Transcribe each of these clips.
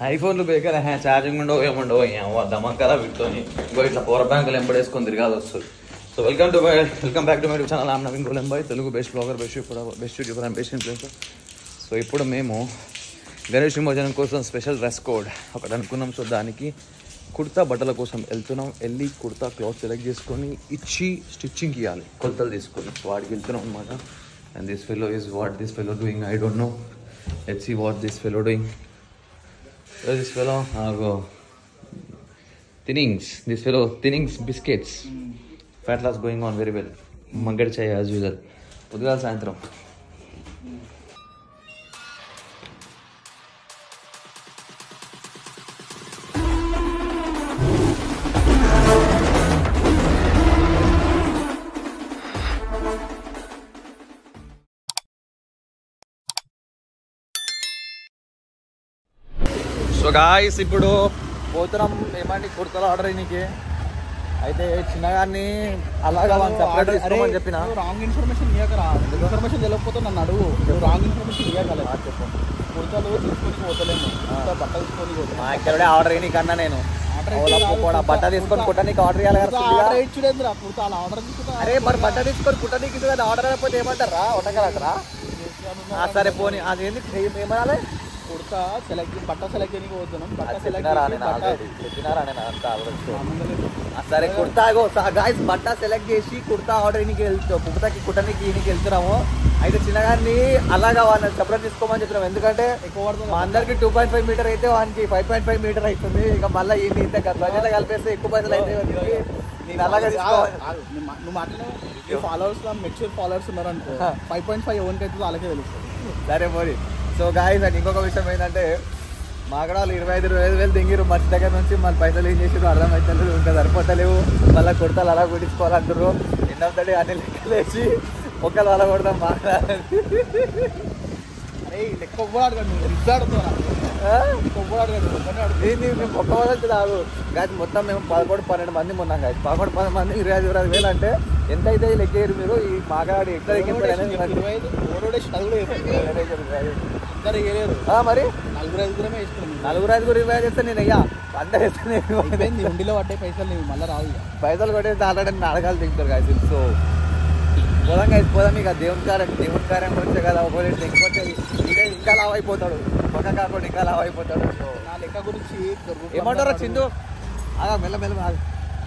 ఐఫోన్లు baker charging ఉండవు ఏముండవు దమం కదా వీటితోని ఇంకో ఇట్లా పవర్ బ్యాంకులు ఎంబడేసుకొని తిరగాల్సి వస్తుంది. So welcome back to my channel. I'm Naveen Golembai, Telugu best blogger, best youtuber and best influencer. So ఇప్పుడు మేము గణేష్ నిమజ్జనం కోసం స్పెషల్ డ్రెస్ కోడ్ ఒకటి అనుకున్నాం. సో దానికి కుర్తా బట్టల కోసం వెళ్తున్నాం. వెళ్ళి కుర్తా క్లాత్ సెలెక్ట్ చేసుకొని ఇచ్చి స్టిచ్చింగ్ ఇవ్వాలి, కొలతలు తీసుకొని. సో వాడికి వెళ్తున్నాం అనమాట. And this fellow is what this fellow doing, I don't know. Let's see what this fellow doing. This fellow thinnings biscuits. Fat loss going on very well. Mangad chai as usual. Udgal Santram. So guys ఇప్పుడు పోతున్నాం ఏమండి కుర్తలు order అయినకి. అయితే చిన్నగాన్ని అలాగా separate తీసుకోమని చెప్పిన. Wrong information ఇవ్వకరా, information తెలియకపోతే నన్ను అడుగు. రాంగ్ ఇన్ఫర్మేషన్ ఇవ్వగల చెప్పు. కుర్తలు తీసుకొని పోతలేము, బట్ట తీసుకొని పోతాను. మా ఇక్కడ ఆర్డర్ అయిన కన్నా నేను బట్ట తీసుకొని కుట్టడానికి ఆర్డర్ చేయాలి కదా. కుర్తా ఆర్డర్ తీసుకుంటా. అరే మరి బట్ట తీసుకొని కుట్టడానికి ఆర్డర్ అయిపోతే ఏమంటారా, ఉండగలరా? సరే పోనీ అది ఏంది ఏమనాలి. కుర్తా సెలెక్ట్ బట్ట సెలెక్ట్ చేయడానికి పోతున్నాం. బట్ట సెలెక్ట్ సరే కుర్తా గాయస్ బట్ట సెలెక్ట్ చేసి కుర్తా ఆర్డర్ ఇనికి వెళ్తాం, కుర్తాకి కుట్టడానికి ఈయనకి వెళ్తున్నాము. అయితే చిన్నగాన్ని అలాగా వాళ్ళని సెపరేట్ తీసుకోమని చెప్తున్నాం. ఎందుకంటే మా అందరికి 2.5 మీటర్ అయితే వానికి 5.5 మీటర్ అవుతుంది. ఇక మళ్ళీ ఏంటి ఇంత బడ్జెట్లో కలిపేస్తే ఎక్కువ పైసలు అయితే నేను అలాగే నువ్వు మాట్లాడిన ఫాలోవర్స్ మెచ్యూర్ ఫాలోవర్స్ ఉన్నారనుకో 5.5 ఎవరికి అవుతుందో అలాగే తెలుస్తుంది. సరే పోయి. సో గాయస్ అండ్ ఇంకొక విషయం ఏంటంటే మా కూడా వాళ్ళు 25,000 దింగిరు మంచి దగ్గర నుంచి. మన పైసలు ఏం చేసారు అర్థమవుతలేదు, ఇంకా సరిపోతలేవు. మళ్ళీ కుర్తాలు అలా కుట్టించుకోవాలంటారు. ఎన్నవుతాడు అన్ని లెక్కలు వేసి ఒకళ్ళు అలా కొడతాం మాట్లాడాలి. అరే లెక్క అడగండి, మేము ఒక్క వాళ్ళకి రాదు గాయస్. మొత్తం మేము 11-12 మంది ఉన్నాం గాయస్. 11-12 మంది 25,000 అంటే ఎంత అయితే లెక్కేరు మీరు. ఈ మాగాడి ఎక్కడ మరి 4-5 రివైజ్ చేస్తే నేను అయ్యా అందరు వేస్తాను. ఉండిలో పట్టే పైసలు మళ్ళీ రావు. పైసలు కొట్టేస్తే ఆల్రెడీ నాటకాలు దిగుతారు గాయస్. సో పోదాం గాయస్, పోదాం. ఇక దేవుని కార్యం వచ్చే కదా. ఒకటి లేకపోతే ఇదే ఇంకా లావ్ అయిపోతాడు, పక్క కాకుండా ఇంకా లావ్ అయిపోతాడు. సో నా లెక్క గురించి ఏమంటారా చిందు? ఆగా మెల్ల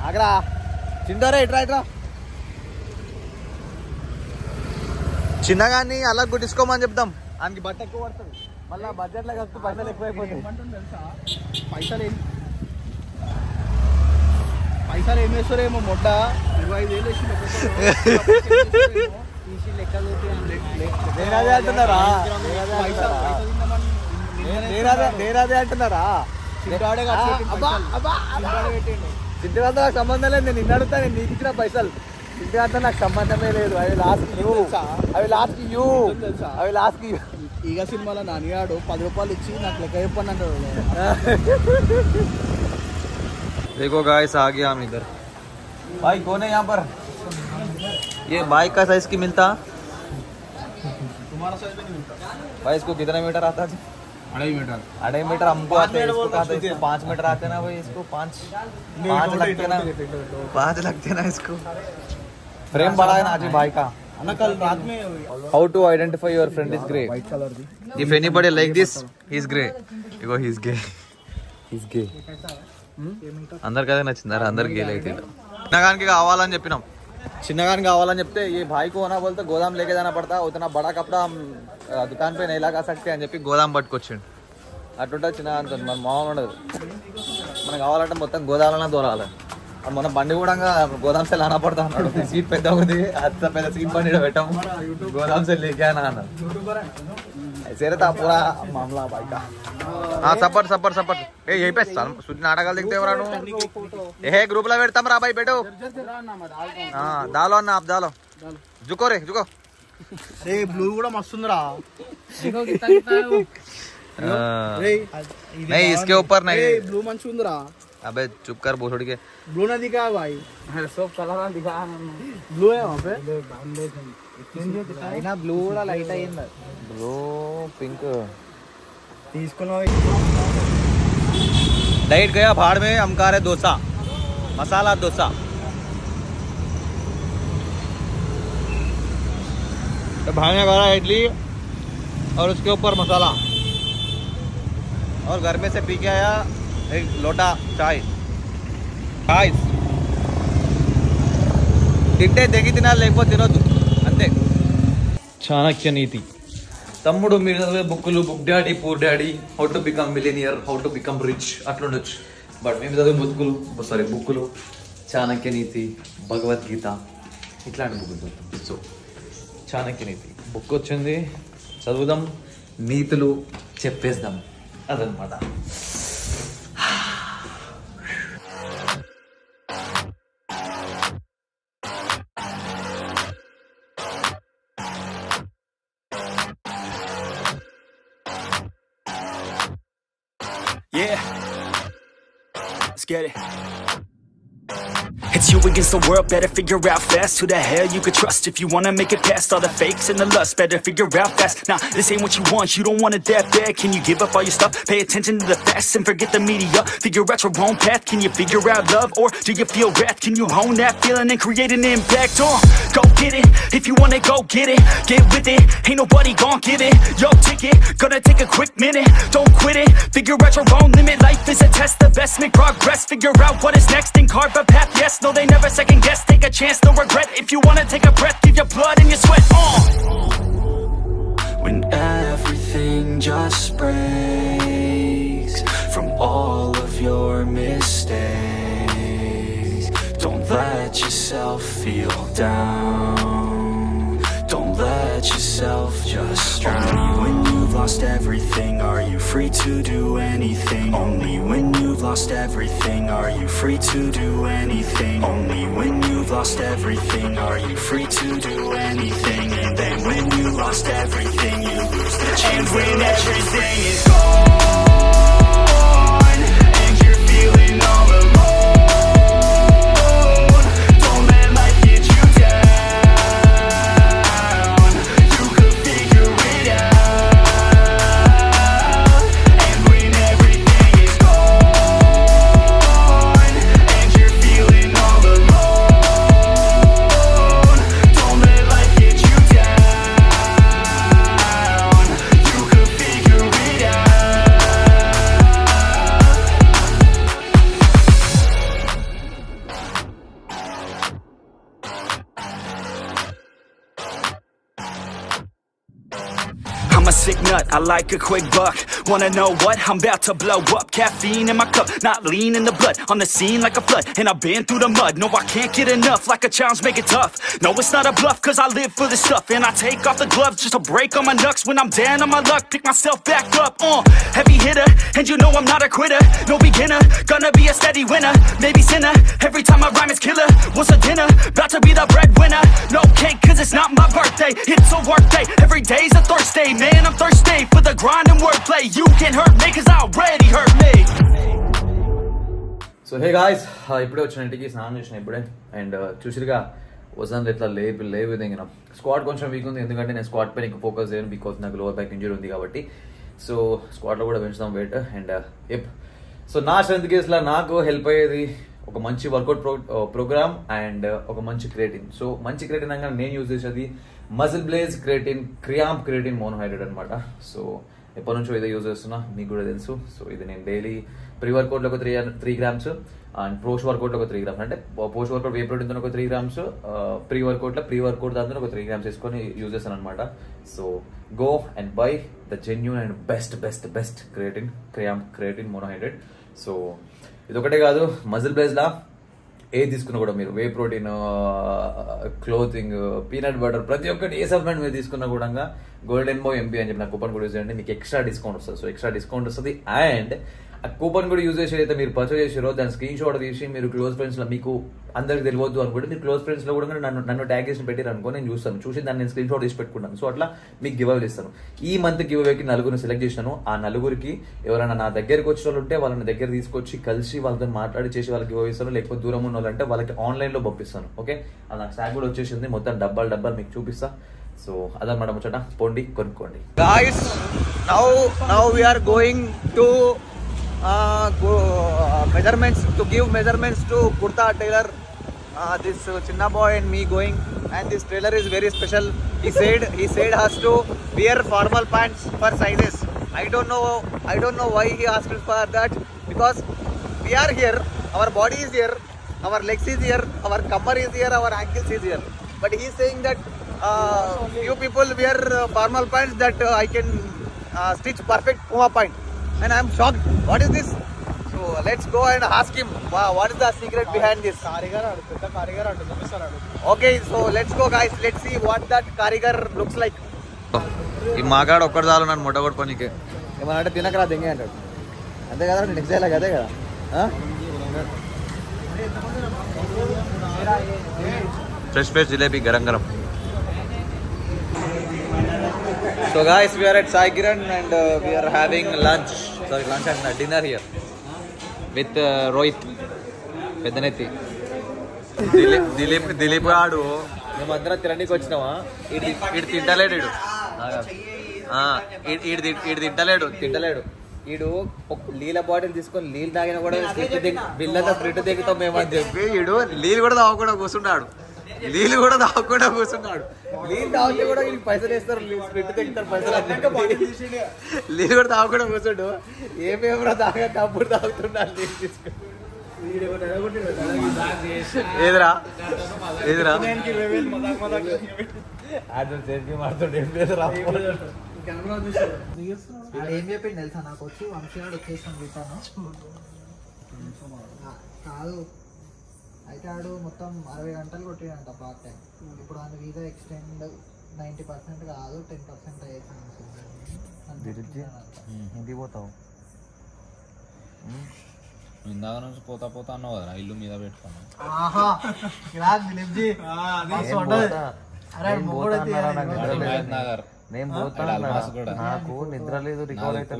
ఆగరా చిందోరా, ఇట్రా చిన్నగాన్ని అలా గుట్టించుకోమని చెప్దాం. ఆయనకి బట్ట ఎక్కువ పడుతుంది, మళ్ళీ బడ్జెట్లో కలిసి పైసలు ఎక్కువైపోతుంది. పైసలు ఏం వేస్తారేమో మొట్ట 25,000 నేనదే అంటున్నారా? చింటిగారితో నాకు సంబంధం లేదు. నేను నిన్ను అడుగుతా, నేను నీకు ఇచ్చిన పైసలు. చింటిగారితో నాకు సంబంధమే లేదు. అవి లాస్ట్ యూ. ఈగ సినిమాలో నాన్నగాడు 10 రూపాయలు ఇచ్చి నాకు లెక్క చెప్పండి అంటాడు. देखो गाइस आ गया हम इधर. भाई कौन है यहाँ पर? ये बाइक का साइज की मिलता? तुम्हारा साइज नहीं मिलता भाई. इसको कितना मीटर आता है? 2.5 मीटर हमको आते हैं. इसको कहा था इसको 5 मीटर आते ना भाई. इसको 5 लगते ना इसको. फ्रेम बड़ा है ना जी भाई का. कल रात में How to identify your friend is grey? white color the. If anybody like this, he is grey. You go, he is gay. He is gay. అందరికి అదే నచ్చింది. అందరికి గేలు అయితే చిన్నగానికి కావాలని చెప్పినాం. చిన్నగానికి కావాలని చెప్తే ఈ భాయ్కు होना बोलते गोदाम लेके जाना पड़ता, उतना बड़ा कपड़ा हम दुकान पे नहीं लगा सकते అని చెప్పి గోదాం పట్టుకొచ్చిండు. అట్లుంటుంది చిన్నగానితో. మన మామూలు ఉండదు. మనకు కావాలంటే మొత్తం గోదాంలోనే దూరాలి. మన బండి కూడా గోదాం से लाना पड़ता అన్నాడు. సీట్ పెద్ద ఉంది, అంత పెద్ద సీట్ బండి పెట్టాము, గోదాం से लेके आना అన్నాడు. ऐसे रहता पूरा मामला भाई का. हाँ सपर ए यही पे नाटकाలు दिखते ए ग्रुप ला बैठता रा भाई बैठो. हाँ डालो ना आप डालो. झुको रे झुको. अरे ब्लू కూడా మస్తుందిరా. नहीं इसके ऊपर नहीं. ब्लू మంచి ఉందిరా. अबे चुप कर भोसड़ी के. ब्लू ना दिखा भाई. अरे सब कलर दिखा. ब्लू है वहाँ पे. అయినా బ్లూ కూడా లైట్ అయింది. బ్లూ పింక్ తీసుకున్నావు. डाइट गया भाड़ में, हम खा रहे डोसा, मसाला डोसा। तो भाई ने खाया इडली और उसके ऊपर मसाला, और घर में से पी के आया एक लोटा चाय। తింటే తెగి తినాలి, లేకపోతే తినొద్దు అంతే. చాణక్య నీతి. తమ్ముడు మీరు చదివే బుక్కులు book daddy, poor daddy, how to become millionaire, how to become rich అట్లుండొచ్చు. బట్ మేము చదివే బుక్కులు చాణక్య నీతి, భగవద్గీత ఇట్లాంటి బుక్కులు చదువుతాం. సో చాణక్య నీతి బుక్ వచ్చింది, చదువుదాం, నీతులు చెప్పేద్దాం, అదనమాట. Yeah, let's get it. It's you against the world, better figure out fast who the hell you could trust. If you wanna make it past all the fakes and the lust, better figure out fast. Nah, this ain't what you want, you don't want it that bad. Can you give up all your stuff, pay attention to the facts and forget the media? Figure out your own path, can you figure out love, or do you feel wrath? Can you hone that feeling and create an impact? Go get it, if you want it, go get it. Get with it, ain't nobody gon' give it your ticket, gonna take a quick minute, don't quit it. Figure out your own limit, life is a test, the best make progress. Figure out what is next and carve a path, yes. No, they never second guess. Take a chance, no regret. If you wanna take a breath, give your blood and your sweat. When everything just breaks from all of your mistakes, don't let yourself feel down. Don't let yourself just drown. Only when you've lost everything are you free to do anything. Only when you've lost everything are you free to do anything. Only when you've lost everything are you free to do anything. And then when you lost everything you lose the chance. And when everything is gone and you're feeling all alone, don't let life get you down. You could figure it out. And when everything is gone and you're feeling all alone, don't let life get you down. You could figure it out. I'm a sick nut, I like a quick buck. Wanna know what? I'm about to blow up. Caffeine in my cup, not lean in the blood. On the scene like a flood, and I've been through the mud. No, I can't get enough, like a challenge, make it tough. No, it's not a bluff, cause I live for this stuff. And I take off the gloves just to break all my knucks. When I'm down on my luck, pick myself back up. Heavy hitter, and you know I'm not a quitter. No beginner, gonna be a steady winner. Maybe sinner, every time I rhyme is killer. What's a dinner? About to be the breadwinner. No cake, cause it's not my birthday. It's a work day, every day's a Thursday. Man, I'm thirsty for the grind and wordplay. You can't hurt me, cause I already hurt me. So hey guys, ఇప్పుడే వచ్చిన ఇంటికి, స్నానం చేసిన ఇప్పుడే. And చూసిరుగా వజన్ ఇట్లా లేవు దిగిన. Squat కొంచెం వీక్ ఉంది, ఎందుకంటే నేను స్క్వాట్ పైన ఎక్కువ ఫోకస్ చేయను, బికాజ్ నాకు లోవర్ బ్యాక్ ఇంజరీ ఉంది కాబట్టి. సో స్క్వాట్లో కూడా పెంచుతాం వెయిట్. అండ్ సో నా స్ట్రెంత్ కేసులో నాకు హెల్ప్ అయ్యేది ఒక మంచి వర్కౌట్ ప్రోగ్రామ్ అండ్ ఒక మంచి క్రియేటిన్. సో మంచి క్రియేటిన్ అనగా నేను యూజ్ చేసేది మజిల్ బ్లేజ్ క్రియేటిన్, క్రియాంప్ క్రియేటిన్ మోనోహైడ్రేట్ అనమాట. సో ఎప్పటి నుంచో ఇదే యూజ్ చేస్తున్నా, మీకు కూడా తెలుసు. సో ఇది నేను డైలీ ప్రీ వర్కౌట్లో ఒక 3 grams అండ్ పోస్ట్ వర్కౌట్లో ఒక 3 grams, అంటే పోస్ట్ వర్కౌట్ వే ప్రోటీన్తో ఒక 3 grams, ప్రీ వర్కౌట్ దాంతో ఒక 3 grams వేసుకొని యూజ్ చేస్తాను అనమాట. So go and by the genuine and best creatine, creatine monohydrate. So ఇది ఒకటే కాదు, మజిల్ బ్లేజ్లా ఏది తీసుకున్నా కూడా మీరు whey protein, clothing, peanut butter, ప్రతి ఒక్కటి ఏ సప్లిమెంట్ మీరు తీసుకున్నా కూడా గోల్డెన్ బో ఎంపీ అని చెప్పి నా కూపన్ కూడా యూజ్ చేయండి, మీకు ఎక్స్ట్రా డిస్కౌంట్ వస్తుంది. సో ఎక్స్ట్రా డిస్కౌంట్ వస్తుంది. అండ్ ఆ కూపన్ కూడా యూజ్ చేసి అయితే మీరు పర్చేజ్ చేసారో దాని స్క్రీన్ షాట్ తీసి మీరు క్లోజ్ ఫ్రెండ్స్లో, మీకు అందరికి తెలియవద్దు అనుకుంటే మీరు క్లోజ్ ఫ్రెండ్స్లో కూడా నన్ను ట్యాగ్ చేసి పెట్టారు అనుకో, నేను చూసి దాన్ని నేను స్క్రీన్ షాట్ తీసి పెట్టుకుంటాను. సో అట్లా మీకు గివ్ అవేలు ఇస్తాను. ఈ మంత్ గివ్ అవేకి 4 సెలెక్ట్ చేసినాను. ఆ 4కి ఎవరైనా నా దగ్గరికి వచ్చిన వాళ్ళు ఉంటే వాళ్ళని దగ్గర తీసుకొచ్చి కలిసి వాళ్ళతో మాట్లాడి చేసి వాళ్ళకి గివ్ అవే ఇస్తాను. లేకపోతే దూరం ఉన్న వాళ్ళంటే వాళ్ళకి ఆన్లైన్లో పంపిస్తాను. ఓకే, అలా స్టాక్ కూడా వచ్చేసింది, మొత్తం డబ్బాలు మీకు చూపిస్తా. సో అదన్నమాట ముచ్చట, పోండి కొనుక్కోండి. Guys, now we are going to measurements, to give measurements to kurta tailor. This Chinna boy and me going, and this tailor is very special. He said has to wear formal pants for sizes. I don't know why he asked for that, because we are here, our body is here, our legs is here, our kamar is here, our ankles is here, but he is saying that few people wear formal pants that I can stitch perfect Puma pant, and I am shocked. What is this? So let's go and ask him what is the secret behind this. Okay, so let's go guys, let's see what that karigar looks like. ఈ మాగాడు ఒక్కడు చాలు నన్ను మొట్ట కొట్టుకోనికి. ఏమన్నా అంటే తినకరా దెంగే అంటాడు. అంతే కదా, నెక్స్ట్ డైలాగ్ అదే కదా. Fresh jalebi garam garam. So guys, we are at Sai Kiran and we are having lunch and dinner here with Rohit Pedanetti. Dilip గాడు మేమందరం తినడానికి వచ్చినావా, ఇడు తింటలేడు, ఇడు తింటలేడు. ఈడు నీళ్ళ బాటిల్ తీసుకొని నీళ్ళు తాగినా కూడా బిల్లంతా స్ప్రిట్ దిగుతాం మేమని చెప్పి ఈడు నీళ్ళు కూడా తాగకుండా కూర్చున్నాడు. నీళ్ళు తాగితే కూడా వీళ్ళకి పైసలు వేస్తారు, స్ప్రిట్ తెగుతారు పైసలు. నీళ్ళు కూడా తాగకుండా కూర్చుండు. ఏమేమో కప్పుడు తాగుతున్నాడు నీళ్ళు తీసుకుని. ఏదిరా ఏం చెప్పింది తెలుసా నాకు, వచ్చి వంశీనాడు వచ్చేసాను రిటర్న్ కాదు అయితే ఆడు మొత్తం 60 గంటలు కొట్టిడంట పార్ట్ టైం. ఇప్పుడు ఆయన వీసా ఎక్స్టెండ్ 90% కాదు 10% అయ్యేసాను. ఇంటికి పోతావు ఇందాక నుంచి పోతా అన్నావు కదా, ఇల్లు మీద పెట్టుకున్నాను. నేను పోతా, నాకు నిద్ర లేదు, రికవర్ అయితే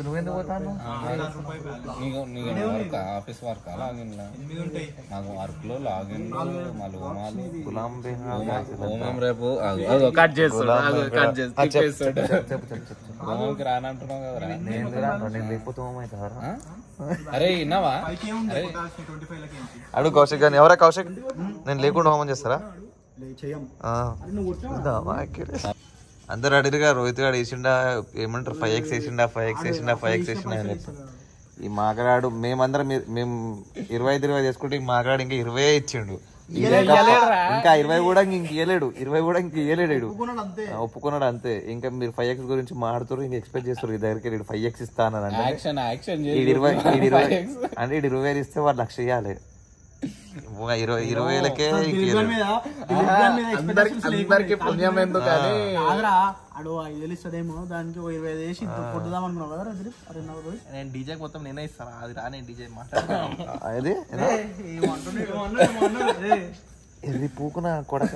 నువ్వెందుకు పోతాను? ఆఫీస్ వర్క్ లాగిన్ నాకు వర్క్ లో లాగిన్ రేపు కట్ చేస్తాడు రానంటున్నావు కదా. అరే విన్నావా? అడుగు కౌశిక్ గాని. ఎవరా కౌశిక్? నేను లేకుండా హోమం చేస్తారా? అందరు అడిగిగా రోహిత్ గారు వేసిండా, ఏమంటారు 5x వేసిండా ఈ మాకరాడు. మేమందరం మేము 25 చేసుకుంటే ఈ మాకరాడు ఇంకా 20 ఇచ్చిండు. ఇంకా 20 కూడా ఇంక ఇయ్యలేడు. ఒప్పుకున్నాడు అంతే. ఇంకా మీరు 5x గురించి మాట్లాడుతారు, ఇంకా ఎక్స్పెక్ట్ చేస్తారు ఈ దగ్గరికి 5x ఇస్తా అన్నాడు. అంటే 20 ఇస్తే వాళ్ళు 1,00,000 ఇవ్వాలి. 20,000కే అందరికి పుణ్యం ఎందుకు అని అడు 5,000 ఇస్తాడేమో, దానికి 25 వేసి కొట్టుదాం అనుకున్నావు కదా. నేను డీజే మొత్తం నేనే ఇస్తాను, అది రా నేను డీజే మాట్లాడతాను. ఇది పూకున కొడక